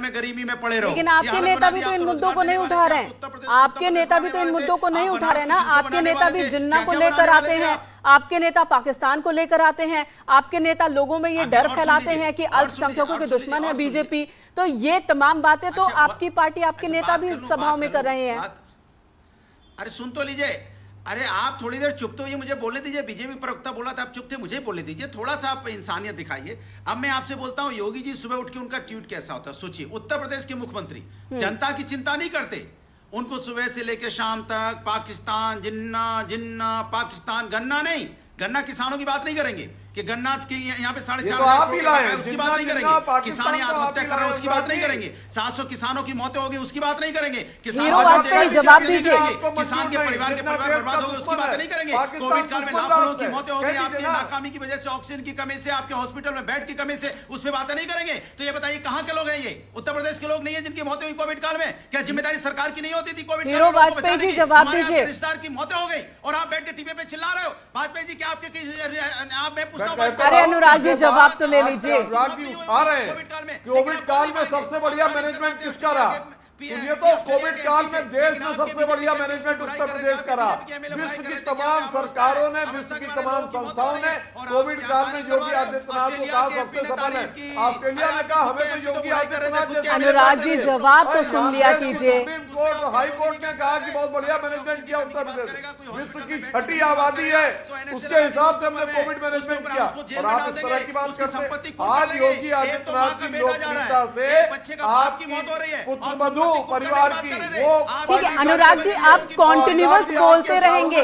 में गरीबी में पड़े रहो। लेकिन आपके नेता भी तो इन मुद्दों को नहीं उठा रहे हैं। आपके नेता भी तो इन मुद्दों को नहीं उठा रहे ना। आपके नेता भी जिन्ना को लेकर आते हैं, आपके नेता पाकिस्तान को लेकर आते हैं, आपके नेता लोगों में ये डर फैलाते हैं कि अल्पसंख्यकों के दुश्मन है बीजेपी। तो ये तमाम बातें तो आपकी पार्टी, आपके नेता भी सभाओं में कर रहे हैं। अरे सुन तो लीजिए, अरे आप थोड़ी देर चुप तो ये मुझे बोलने दीजिए। बीजेपी प्रवक्ता बोला था, आप चुप थे, मुझे बोलने दीजिए। थोड़ा सा आप इंसानियत दिखाइए। अब मैं आपसे बोलता हूं, योगी जी सुबह उठ के उनका ट्वीट कैसा होता है सोचिए। उत्तर प्रदेश के मुख्यमंत्री जनता की चिंता नहीं करते। उनको सुबह से लेकर शाम तक पाकिस्तान जिन्ना जिन्ना, पाकिस्तान गन्ना नहीं, गन्ना किसानों की बात नहीं करेंगे कि गन्ना यहाँ पे 4.5 उसकी बात नहीं करेंगे। किसान आत्महत्या कर रहे हैं उसकी बात नहीं करेंगे। 700 किसानों की मौतें होगी उसकी बात नहीं करेंगे। जवाब दीजिए। किसान के परिवार बर्बाद हो गए उसकी बात नहीं करेंगे। कोविड काल में लाखों लोगों की मौतें हो गई आपकी नाकामी की वजह से, ऑक्सीजन की कमी से, आपके हॉस्पिटल में बेड की कमी से, उस पर बातें नहीं करेंगे। तो ये बताइए कहां के लोग हैं? ये उत्तर प्रदेश के लोग नहीं है जिनकी मौतें हुई कोविड काल में? क्या जिम्मेदारी सरकार की नहीं होती थी कोविड काल में? वाजपेयी जी जवाब दीजिए। रिश्तेदार की मौतें हो गई और आप बैठ के टीवी पे चिल्ला रहे हो। वाजपेयी जी क्या आपके आप मैं पूछता हूं, अरे अनुराग जी जवाब तो ले लीजिए। आ रहे हैं कोविड काल में सबसे बढ़िया मैनेजमेंट किसका रहा? सुनिए तो, कोविड काल में देश में सबसे बढ़िया मैनेजमेंट उत्तर प्रदेश का रहा। विश्व की तमाम सरकारों ने, विश्व की तमाम संस्थाओं ने कोविड काल में योगी आदित्यनाथ को कहा सबसे सफल है। ऑस्ट्रेलिया ने कहा हमें तो योगी आदित्यनाथ। अनुराग जी जवाब तो सुन लिया कीजिए। सुप्रीम कोर्ट, हाई कोर्ट ने कहा कि बहुत बढ़िया मैनेजमेंट किया उत्तर प्रदेश। विश्व की छठी आबादी है, उसके हिसाब से हमने कोविड मैनेजमेंट किया। और आप इस तरह की बात करते हैं। आज योगी आदित्यनाथ की लोकप्रियता से आपकी पुत्रवधू परिवार की वो ठीक है। अनुराग जी आप कॉन्टिन्यूअस बोलते रहेंगे।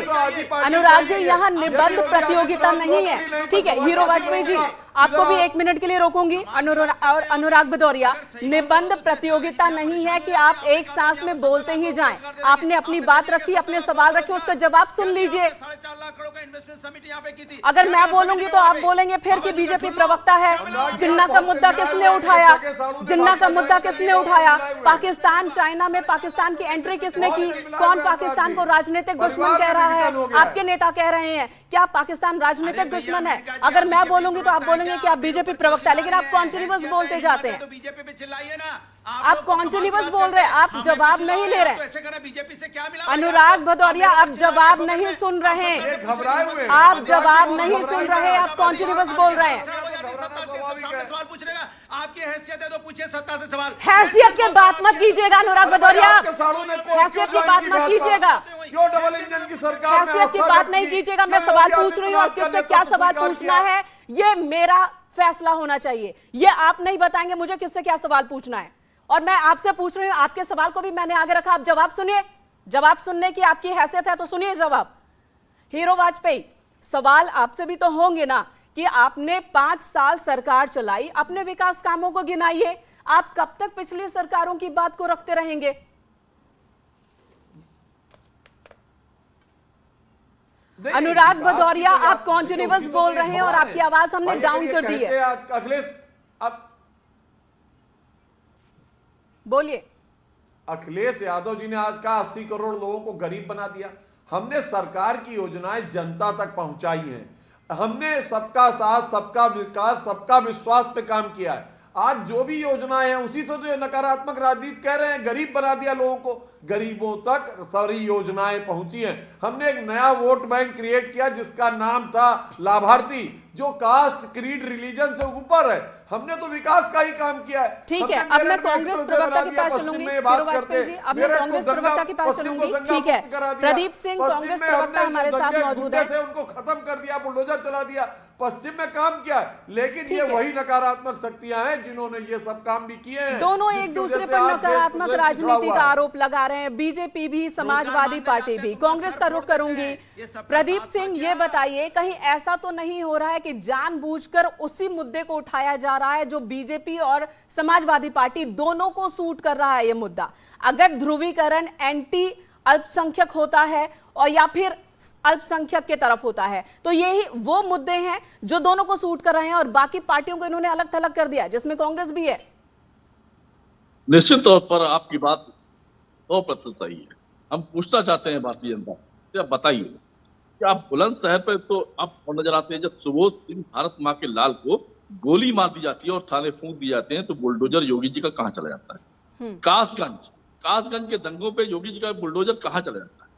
अनुराग जी यहाँ निबंध प्रतियोगिता नहीं है, ठीक है। हीरो वाजपेयी जी आपको भी 1 मिनट के लिए रोकूंगी। अनुराग भदौरिया, निबंध प्रतियोगिता नहीं है कि आप एक सांस में बोलते ही जाएं। आपने अपनी बात रखी, अपने सवाल रखे, उसका जवाब सुन लीजिए। अगर मैं बोलूंगी तो आप बोलेंगे फिर कि बीजेपी प्रवक्ता है। जिन्ना का मुद्दा किसने उठाया? जिन्ना का मुद्दा किसने उठाया? पाकिस्तान, चाइना में पाकिस्तान की एंट्री किसने की? कौन पाकिस्तान को राजनीतिक दुश्मन कह रहा है? आपके नेता कह रहे हैं। क्या पाकिस्तान राजनीतिक दुश्मन है? अगर मैं बोलूंगी तो आप बोलेंगे कि आप बीजेपी प्रवक्ता है, लेकिन आप कॉन्टिन्यूअस बोलते जाते हैं। बीजेपी पे चिल्लाइए ना। आप कॉन्टिन्यूअस बोल रहे हैं, आप जवाब नहीं ले रहे। बीजेपी से क्या मिला? अनुराग भदौरिया आप जवाब नहीं सुन रहे हैं, आप जवाब नहीं सुन रहे, आप कॉन्टिन्यूअस बोल रहे हैं। सवाल पूछ रहे, आपकी हैसियत है तो पूछिए सत्ता से सवाल। हैसियत की बात मत कीजिएगा अनुराग भदौरिया, हैसियत की बात मत कीजिएगा। क्यों डबल इंजन की सरकार? हैसियत की बात नहीं कीजिएगा। मैं सवाल पूछ रही हूँ और किससे क्या सवाल पूछना है ये मेरा फैसला होना चाहिए। ये आप नहीं बताएंगे मुझे किससे क्या सवाल पूछना है। और मैं आपसे पूछ रही हूं, आपके सवाल को भी मैंने आगे रखा। आप जवाब सुनिए। जवाब सुनने की आपकी हैसियत है तो सुनिए जवाब। हीरो वाजपेयी, सवाल आपसे भी तो होंगे ना कि आपने 5 साल सरकार चलाई, अपने विकास कामों को गिनाइए। आप कब तक पिछली सरकारों की बात को रखते रहेंगे? अनुराग भदौरिया आप कॉन्टिन्यूअस बोल रहे हैं और आपकी आवाज हमने डाउन कर दी है। बोलिए। अखिलेश यादव जी ने आज कहा 80 करोड़ लोगों को गरीब बना दिया। हमने सरकार की योजनाएं जनता तक पहुंचाई हैं। हमने सबका साथ, सबका विकास, सबका विश्वास पे काम किया है। आज जो भी योजनाएं हैं उसी से तो ये नकारात्मक राजनीति कह रहे हैं, गरीब बना दिया लोगों को। गरीबों तक सारी योजनाएं पहुंची हैं। हमने एक नया वोट बैंक क्रिएट किया जिसका नाम था लाभार्थी, जो कास्ट, क्रीड, रिलीजन से ऊपर है। हमने तो विकास का ही काम किया है। ठीक है, अब मैं कांग्रेस प्रवक्ता के पास चलूंगी। वाजपेयी जी, अब मैं कांग्रेस प्रवक्ता के पास चलूंगी। ठीक है, प्रदीप सिंह कांग्रेस प्रवक्ता हमारे साथ मौजूद है। उनको खत्म कर दिया, बुलडोजर चला दिया, पश्चिम में काम किया, लेकिन ये वही नकारात्मक शक्तियां हैं जिन्होंने ये सब काम भी किए हैं। दोनों एक दूसरे पर नकारात्मक राजनीति का आरोप लगा रहे हैं। बीजेपी भी, समाजवादी पार्टी भी। कांग्रेस का रुख करूंगी। प्रदीप सिंह, ये बताइए कहीं ऐसा तो नहीं हो रहा है कि जानबूझकर उसी मुद्दे को उठाया जा रहा है जो बीजेपी और समाजवादी पार्टी दोनों को सूट कर रहा है? ये मुद्दा, अगर ध्रुवीकरण एंटी अल्पसंख्यक होता है और या फिर अल्पसंख्यक के तरफ होता है, तो यही वो मुद्दे हैं जो दोनों को सूट कर रहे हैं और बाकी पार्टियों को इन्होंने अलग थलग कर दिया, जिसमें कांग्रेस भी है। निश्चित तौर पर आपकी बात 100% सही है। हम पूछना चाहते हैं भारतीय जनता से, आप बताइए कि आप बुलंदशहर पर तो आप नजर आते हैं जब सुबोध सिंह भारत माँ के लाल को गोली मार दी जाती है और थाने फूंक दिए जाते हैं, तो बुलडोजर योगी जी का कहाँ चला जाता है? कासगंज के दंगों पे योगी जी का बुलडोजर कहाँ चला जाता है?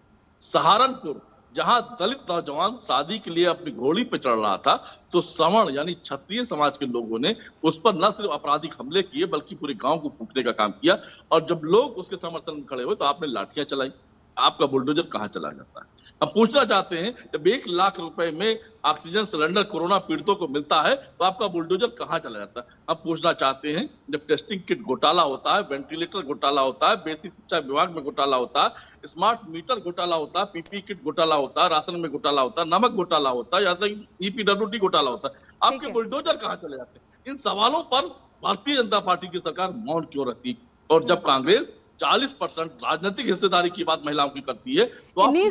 सहारनपुर, जहां दलित नौजवान शादी के लिए अपनी घोड़ी पे चढ़ रहा था, तो सवर्ण यानी क्षत्रिय समाज के लोगों ने उस पर न सिर्फ आपराधिक हमले किए बल्कि पूरे गांव को फूंकने का काम किया, और जब लोग उसके समर्थन में खड़े हुए तो आपने लाठियां चलाई। आपका बुलडोजर कहाँ चला जाता है? हम पूछना चाहते हैं, जब 1 लाख रुपए में ऑक्सीजन सिलेंडर कोरोना पीड़ितों को मिलता है तो आपका बुलडोजर कहाँ चला जाता है? हम पूछना चाहते हैं, जब टेस्टिंग किट घोटाला होता है, वेंटिलेटर घोटाला होता है, बेसिक शिक्षा विभाग में घोटाला होता है, स्मार्ट मीटर घोटाला होता है, पीपी किट घोटाला होता है, राशन में घोटाला होता है, नमक घोटाला होता है, या तक ईपीडब्ल्यूडी घोटाला होता है, आपके बुलडोजर कहाँ चले जाते हैं? इन सवालों पर भारतीय जनता पार्टी की सरकार मौन क्यों रहती? और जब कांग्रेस 40% राजनीतिक हिस्सेदारी की बात महिलाओं की करती है, तो इन्हीं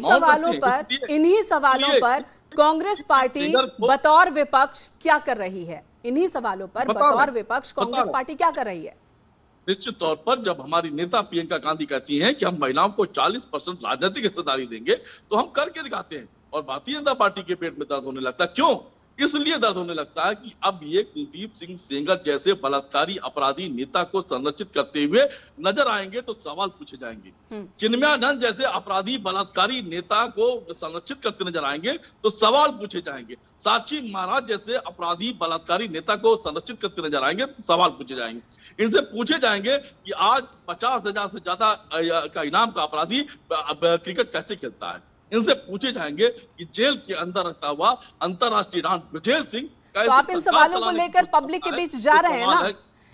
सवालों पर कांग्रेस पार्टी बतौर विपक्ष क्या कर रही है? इन्हीं सवालों पर बतौर विपक्ष कांग्रेस पार्टी क्या कर रही है? निश्चित तौर पर जब हमारी नेता प्रियंका गांधी कहती हैं कि हम महिलाओं को 40% राजनीतिक हिस्सेदारी देंगे, तो हम करके दिखाते हैं, और भारतीय जनता पार्टी के पेट में दर्द होने लगता है। क्यों? इसलिए दर्द होने लगता है कि अब ये कुलदीप सिंह सेंगर जैसे बलात्कारी अपराधी नेता को संरक्षित करते हुए नजर आएंगे तो सवाल पूछे जाएंगे। चिन्मयानंद जैसे अपराधी बलात्कारी नेता को संरक्षित करते नजर आएंगे तो सवाल पूछे जाएंगे। साक्षी महाराज जैसे अपराधी बलात्कारी नेता को संरक्षित करते नजर आएंगे तो सवाल पूछे जाएंगे। इनसे पूछे जाएंगे कि आज 50,000 से ज्यादा का इनाम का अपराधी क्रिकेट कैसे खेलता है। इनसे पूछे जाएंगे कि जेल के अंदर रहता हुआ अंतरराष्ट्रीय नाम ब्रजेश सिंह, तो आप इन सवालों को लेकर पब्लिक के बीच जा रहे हैं ना?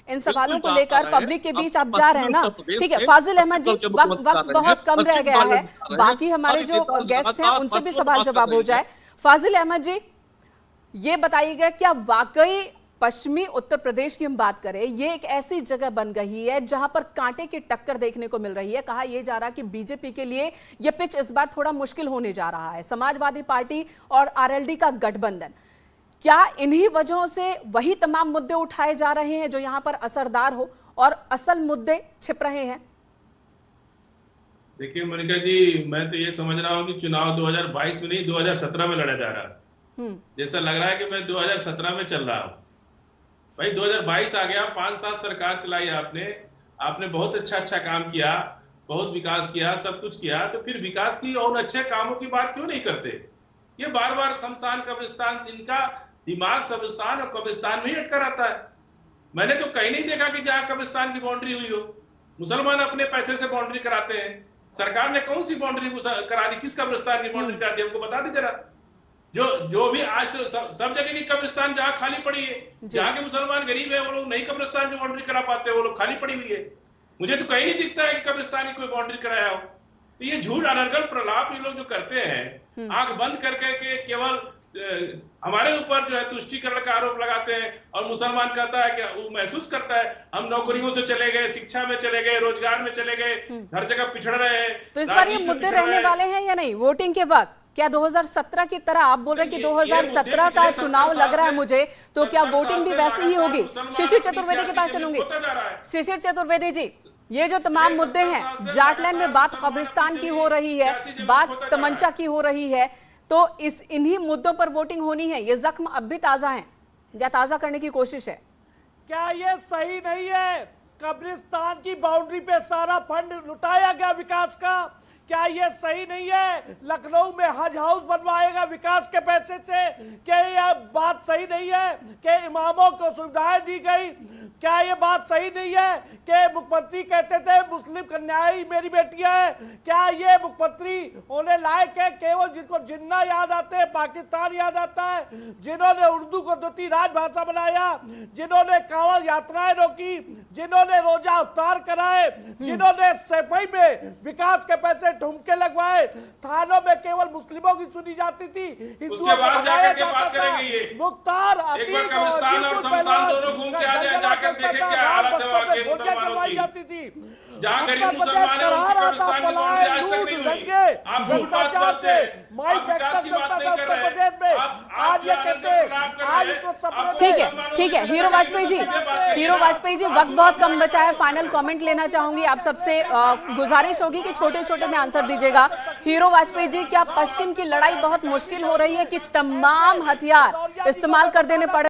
इन सवालों को लेकर पब्लिक के बीच आप जा रहे हैं ना? ठीक है फाजिल अहमद जी, वक्त बहुत कम रह गया है, बाकी हमारे जो गेस्ट हैं उनसे भी सवाल जवाब हो जाए। फाजिल अहमद जी, ये बताइएगा, क्या वाकई पश्चिमी उत्तर प्रदेश की हम बात करें, ये एक ऐसी जगह बन गई है जहां पर कांटे की टक्कर देखने को मिल रही है? कहा यह जा रहा कि बीजेपी के लिए यह पिच इस बार थोड़ा मुश्किल होने जा रहा है। समाजवादी पार्टी और आरएलडी का गठबंधन, क्या इन्हीं वजहों से वही तमाम मुद्दे उठाए जा रहे हैं जो यहां पर असरदार हो और असल मुद्दे छिप रहे हैं? देखिए मोनिका जी, मैं तो ये समझ रहा हूँ कि चुनाव 2022 में नहीं 2017 में लड़ा जा रहा है। जैसा लग रहा है कि मैं 2017 में चल रहा हूँ। भाई 2022 आ गया, 5 साल सरकार चलाई आपने बहुत अच्छा काम किया, बहुत विकास किया, सब कुछ किया, तो फिर विकास की और अच्छे कामों की बात क्यों नहीं करते? ये बार बार शमशान कब्रिस्तान, इनका दिमाग शमशान और कब्रिस्तान में ही अटका रहता है। मैंने तो कहीं नहीं देखा कि जहाँ कब्रिस्तान की बाउंड्री हुई हो। मुसलमान अपने पैसे से बाउंड्री कराते हैं, सरकार ने कौन सी बाउंड्री करा दी? किस कब्रिस्तान की बाउंड्री करा दी? हमको बता दी जरा। जो भी आज तो सब जगह की कब्रिस्तान जहाँ खाली पड़ी है, जहाँ के मुसलमान गरीब है, वो लोग नहीं कब्रिस्तान की बाउंड्री करा पाते, वो लोग खाली पड़ी हुई है। मुझे तो कहीं नहीं दिखता है कि कब्रिस्तान की कोई बाउंड्री कराया हो। तो ये झूठ अनर्गल प्रलाप ये लोग जो करते हैं, आंख बंद करके के केवल हमारे ऊपर जो है तुष्टिकरण का आरोप लगाते हैं, और मुसलमान कहता है कि वो महसूस करता है हम नौकरियों से चले गए, शिक्षा में चले गए, रोजगार में चले गए, हर जगह पिछड़ रहे हैं। तो इस बार ये मुद्दे रहने वाले हैं या नहीं वोटिंग के वक्त? क्या 2017 की तरह आप बोल रहे हैं कि 2017 का चुनाव लग रहा है मुझे, तो क्या वोटिंग भी वैसे ही होगी? शिशिर चतुर्वेदी के पास चलूंगी। शिशिर चतुर्वेदी जी, ये जो तमाम मुद्दे हैं, जाटलैंड में बात कब्रिस्तान की हो रही है, बात तमंचा की हो रही है, तो इन्हीं मुद्दों पर वोटिंग होनी है। ये जख्म अब भी ताजा है या ताजा करने की कोशिश है? क्या ये सही नहीं है? कब्रिस्तान की बाउंड्री पे सारा फंड लुटाया गया विकास का। क्या ये सही नहीं है? लखनऊ में हज हाउस बनवाएगा विकास के पैसे से। क्या ये बात सही नहीं है कि इमामों को सुविधाएं दी गई? क्या ये बात सही नहीं है कि मुख्यमंत्री कहते थे मुस्लिम कन्याएं ही मेरी बेटियां हैं? क्या ये मुख्यमंत्री होने लायक है केवल जिनको जिन्ना याद आते हैं, पाकिस्तान याद आता है, जिन्होंने उर्दू को द्वितीय राजभाषा बनाया, जिन्होंने कांवड़ यात्राएं रोकी, जिन्होंने रोजा अवतार कराए, जिन्होंने सफाई में विकास के पैसे ठुमके लगवाए, थानों में केवल मुस्लिमों की सुनी जाती थी, उसके बाद जाकर के बात करेंगे। ये मुख्तार एक बार कब्रिस्तान और शमशान दोनों घूम के आ जाए, जाकर देखें क्या हालत है वहाँ के मुसलमानों की। जहाँ गरीब मुसलमान है उनकी कब्रिस्तान की बाउंड्री आज तक नहीं हुई। आप झूठ बात करते हैं, आप विकास की बात नहीं कर रहे, आप जो है ठीक है हीरो वाजपेयी जी, वक्त बहुत कम बचा है, फाइनल कमेंट लेना चाहूंगी आप सबसे। गुजारिश होगी कि छोटे छोटे में आंसर दीजिएगा। हीरो वाजपेयी जी, क्या पश्चिम की लड़ाई बहुत मुश्किल हो रही है कि तमाम हथियार इस्तेमाल कर देने पड़े?